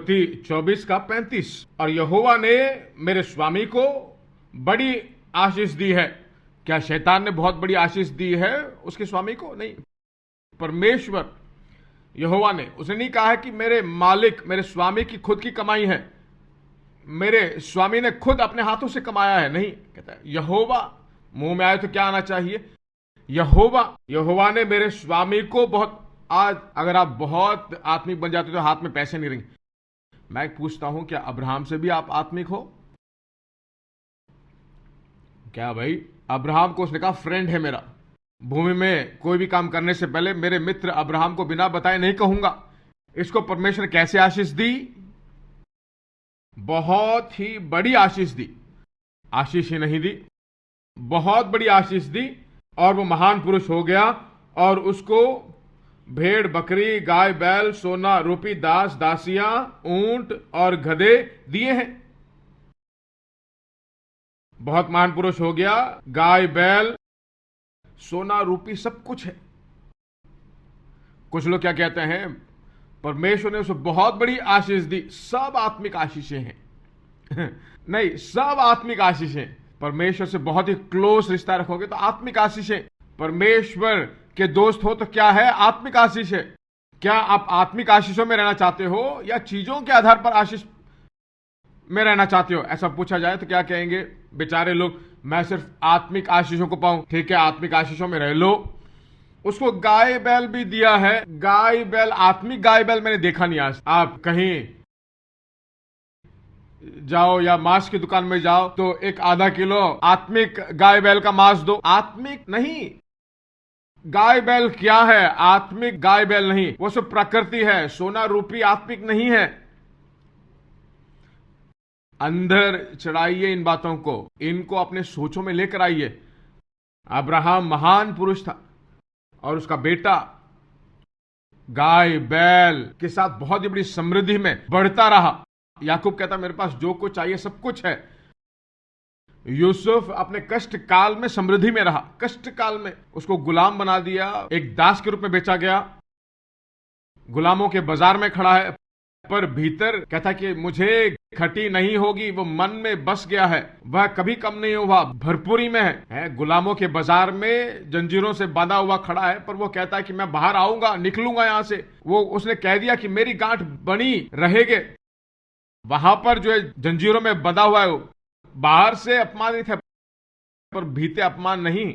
उत्पत्ति 24 का 35। और यहोवा ने मेरे स्वामी को बड़ी आशीष दी है। क्या शैतान ने बहुत बड़ी आशीष दी है उसके स्वामी को? नहीं, परमेश्वर यहोवा ने, उसने नहीं कहा है कि मेरे मालिक, मेरे स्वामी की खुद की कमाई है, मेरे स्वामी ने खुद अपने हाथों से कमाया है। नहीं, कहता है यहोवा, मुंह में आए तो क्या आना चाहिए? यहोवा ने मेरे स्वामी को बहुत। आज अगर आप बहुत आत्मिक बन जाते हो तो हाथ में पैसे नहीं रहेंगे। मैं पूछता हूं, क्या अब्राहम से भी आप आत्मिक हो? क्या भाई? अब्राहम को उसने कहा फ्रेंड है मेरा, भूमि में कोई भी काम करने से पहले मेरे मित्र अब्राहम को बिना बताए नहीं कहूंगा। इसको परमेश्वर ने कैसे आशीष दी? बहुत ही बड़ी आशीष दी। आशीष ही नहीं दी, बहुत बड़ी आशीष दी। और वो महान पुरुष हो गया और उसको भेड़ बकरी, गाय बैल, सोना रूपी दास दासियां, ऊंट और गधे दिए हैं। बहुत महान पुरुष हो गया, गाय बैल, सोना रूपी सब कुछ है। कुछ लोग क्या कहते हैं? परमेश्वर ने उसे बहुत बड़ी आशीष दी। सब आत्मिक आशीषें हैं नहीं, सब आत्मिक आशीषें। परमेश्वर से बहुत ही क्लोज रिश्ता रखोगे तो आत्मिक आशीषें। परमेश्वर के दोस्त हो तो क्या है? आत्मिक आशीष है। क्या आप आत्मिक आशीषों में रहना चाहते हो या चीजों के आधार पर आशीष में रहना चाहते हो? ऐसा पूछा जाए तो क्या कहेंगे बेचारे लोग? मैं सिर्फ आत्मिक आशीषों को पाऊं। ठीक है, आत्मिक आशीषों में रह लो। उसको गाय बैल भी दिया है। गाय बैल, आत्मिक गाय बैल मैंने देखा नहीं आज। आप कहीं जाओ या मांस की दुकान में जाओ तो एक आधा किलो आत्मिक गाय बैल का मांस दो। आत्मिक नहीं। गाय बैल क्या है? आत्मिक गाय बैल नहीं, वो सब प्रकृति है। सोना रूपी आत्मिक नहीं है। अंदर चढ़ाइए इन बातों को, इनको अपने सोचों में लेकर आइए। अब्राहम महान पुरुष था और उसका बेटा गाय बैल के साथ बहुत ही बड़ी समृद्धि में बढ़ता रहा। याकूब कहता मेरे पास जो कुछ चाहिए सब कुछ है। यूसुफ अपने कष्ट काल में समृद्धि में रहा। कष्ट काल में उसको गुलाम बना दिया, एक दास के रूप में बेचा गया, गुलामों के बाजार में खड़ा है। पर भीतर कहता कि मुझे खटी नहीं होगी। वो मन में बस गया है, वह कभी कम नहीं हुआ, भरपूरी में है। गुलामों के बाजार में जंजीरों से बांधा हुआ खड़ा है, पर वो कहता है कि मैं बाहर आऊंगा, निकलूंगा यहां से। वो उसने कह दिया कि मेरी गांठ बनी रहेगे। वहां पर जो है जंजीरों में बंधा हुआ है, बाहर से अपमानित है पर भीतर अपमान नहीं।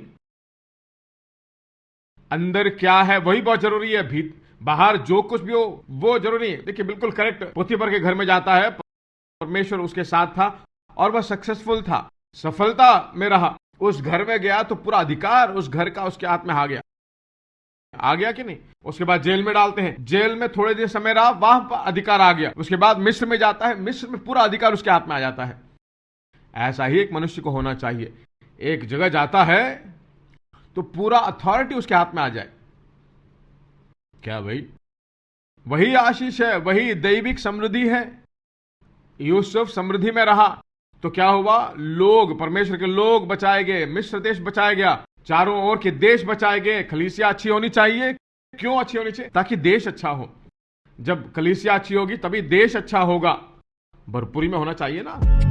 अंदर क्या है वही बहुत जरूरी है। बाहर जो कुछ भी हो वो जरूरी है। देखिए, बिल्कुल करेक्ट। पोतीफर के घर में जाता है, परमेश्वर उसके साथ था और वह सक्सेसफुल था, सफलता में रहा। उस घर में गया तो पूरा अधिकार उस घर का उसके हाथ में आ गया कि नहीं? उसके बाद जेल में डालते हैं, जेल में थोड़े देर समय रहा, वहां पर अधिकार आ गया। उसके बाद मिस्र में जाता है, मिस्र में पूरा अधिकार उसके हाथ में आ जाता है। ऐसा ही एक मनुष्य को होना चाहिए। एक जगह जाता है तो पूरा अथॉरिटी उसके हाथ में आ जाए। क्या भाई? वही आशीष है, वही दैविक समृद्धि है। यूसुफ समृद्धि में रहा तो क्या हुआ? लोग, परमेश्वर के लोग बचाए गए, मिस्र देश बचाया गया, चारों ओर के देश बचाए गए। कलीसिया अच्छी होनी चाहिए। क्यों अच्छी होनी चाहिए? ताकि देश अच्छा हो। जब कलीसिया अच्छी होगी तभी देश अच्छा होगा। भरपूरी में होना चाहिए ना।